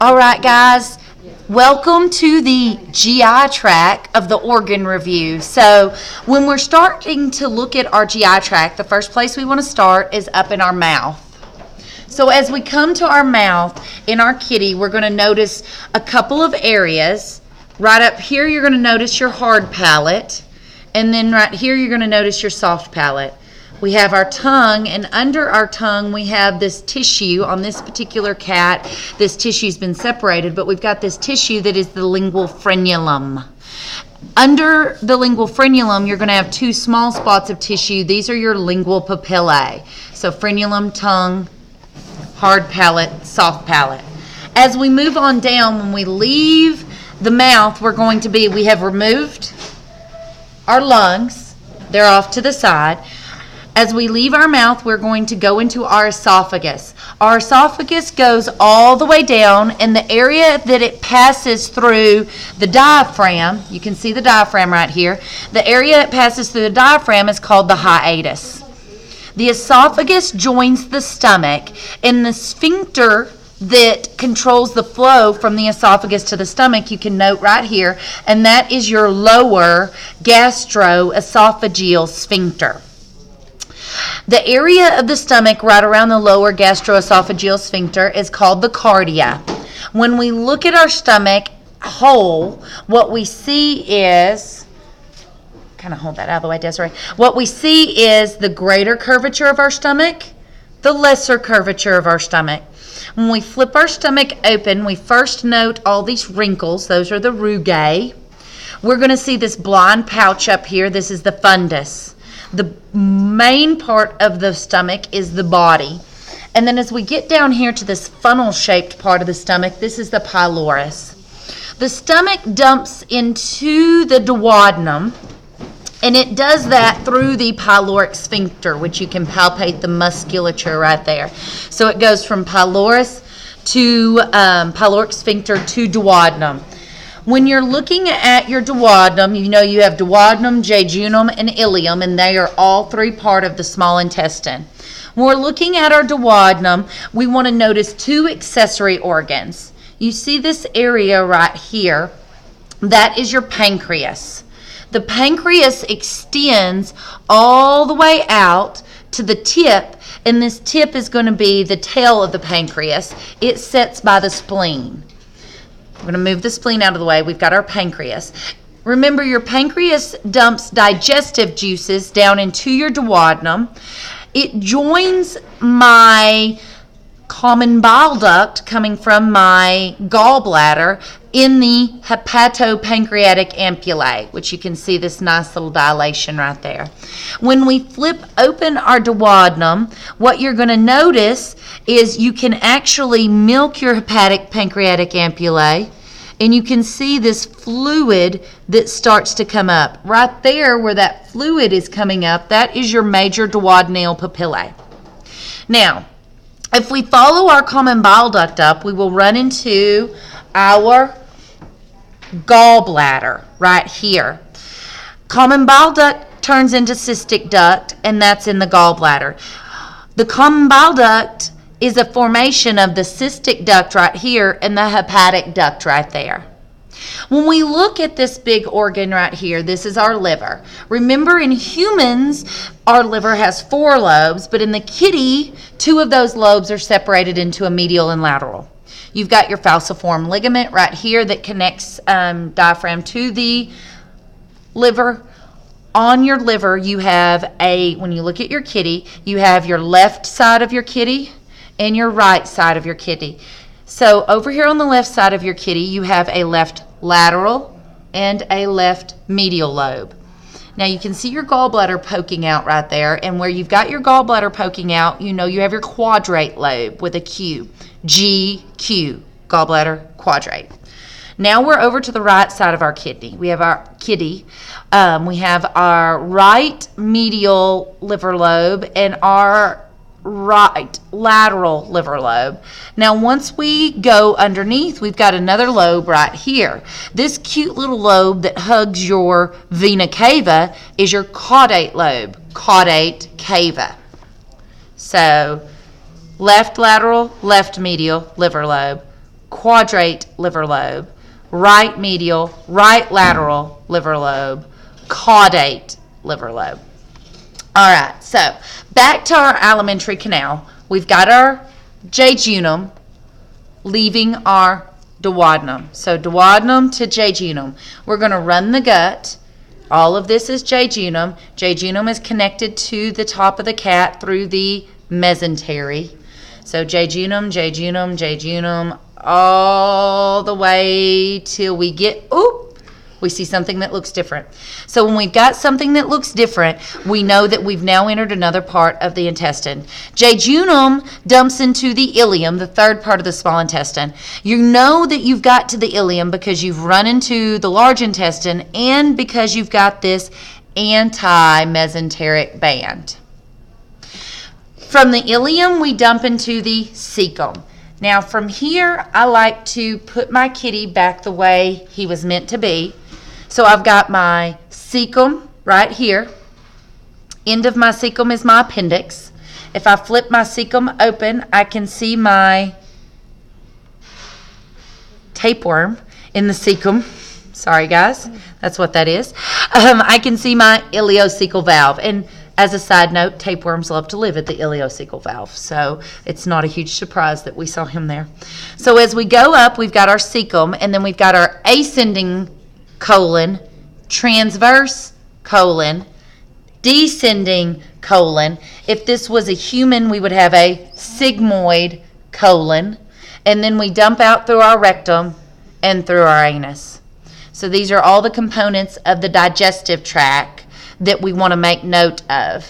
All right, guys, welcome to the GI tract of the organ review. So when we're starting to look at our GI tract, the first place we want to start is up in our mouth. So as we come to our mouth in our kitty, we're going to notice a couple of areas. Right up here, you're going to notice your hard palate, and then right here, you're going to notice your soft palate. We have our tongue, and under our tongue, we have this tissue. On this particular cat, this tissue's been separated, but we've got this tissue that is the lingual frenulum. Under the lingual frenulum, you're going to have two small spots of tissue. These are your lingual papillae. So frenulum, tongue, hard palate, soft palate. As we move on down, when we leave the mouth, we have removed our lungs. They're off to the side. As we leave our mouth, we're going to go into our esophagus. Our esophagus goes all the way down, and the area that it passes through the diaphragm, you can see the diaphragm right here, the area it passes through the diaphragm is called the hiatus. The esophagus joins the stomach, and the sphincter that controls the flow from the esophagus to the stomach, you can note right here, and that is your lower gastroesophageal sphincter. The area of the stomach right around the lower gastroesophageal sphincter is called the cardia. When we look at our stomach whole, what we see is, kind of hold that out of the way, Desiree. What we see is the greater curvature of our stomach, the lesser curvature of our stomach. When we flip our stomach open, we first note all these wrinkles. Those are the rugae. We're going to see this blind pouch up here. This is the fundus. The main part of the stomach is the body. And then as we get down here to this funnel-shaped part of the stomach, this is the pylorus. The stomach dumps into the duodenum, and it does that through the pyloric sphincter, which you can palpate the musculature right there. So it goes from pylorus to pyloric sphincter to duodenum. When you're looking at your duodenum, you know you have duodenum, jejunum, and ileum, and they are all three part of the small intestine. When we're looking at our duodenum, we want to notice two accessory organs. You see this area right here, that is your pancreas. The pancreas extends all the way out to the tip, and this tip is going to be the tail of the pancreas. It sits by the spleen. We're going to move the spleen out of the way. We've got our pancreas. Remember, your pancreas dumps digestive juices down into your duodenum. It joins my common bile duct coming from my gallbladder in the hepatopancreatic ampullae, which you can see this nice little dilation right there. When we flip open our duodenum, what you're going to notice is you can actually milk your hepatic pancreatic ampullae, and you can see this fluid that starts to come up. Right there where that fluid is coming up, that is your major duodenal papillae. Now, if we follow our common bile duct up, we will run into our gallbladder right here. Common bile duct turns into cystic duct, and that's in the gallbladder. The common bile duct is a formation of the cystic duct right here and the hepatic duct right there. When we look at this big organ right here, this is our liver. Remember, in humans, our liver has 4 lobes, but in the kitty, 2 of those lobes are separated into a medial and lateral. You've got your falciform ligament right here that connects diaphragm to the liver. On your liver, you have when you look at your kitty, you have your left side of your kitty and your right side of your kitty. So over here on the left side of your kitty, you have a left lateral and a left medial lobe. Now you can see your gallbladder poking out right there, and where you've got your gallbladder poking out, you know you have your quadrate lobe with a Q. GQ, gallbladder quadrate. Now we're over to the right side of our kidney. We have our kitty. We have our right medial liver lobe and our right lateral liver lobe. Now once we go underneath, we've got another lobe right here. This cute little lobe that hugs your vena cava is your caudate lobe, caudate cava. So left lateral, left medial liver lobe, quadrate liver lobe, right medial, right lateral liver lobe, caudate liver lobe. All right, so back to our alimentary canal. We've got our jejunum leaving our duodenum. So duodenum to jejunum. We're going to run the gut. All of this is jejunum. Jejunum is connected to the top of the cat through the mesentery. So jejunum, jejunum, jejunum, all the way till we get, we see something that looks different. So when we've got something that looks different, we know that we've now entered another part of the intestine. Jejunum dumps into the ileum, the third part of the small intestine. You know that you've got to the ileum because you've run into the large intestine and because you've got this anti-mesenteric band. From the ileum, we dump into the cecum. Now from here, I like to put my kitty back the way he was meant to be. So I've got my cecum right here. End of my cecum is my appendix. If I flip my cecum open, I can see my tapeworm in the cecum. Sorry guys, that's what that is. I can see my ileocecal valve. And as a side note, tapeworms love to live at the ileocecal valve, so it's not a huge surprise that we saw him there. So as we go up, we've got our cecum, and then we've got our ascending colon, transverse colon, descending colon. If this was a human, we would have a sigmoid colon, and then we dump out through our rectum and through our anus. So these are all the components of the digestive tract that we want to make note of.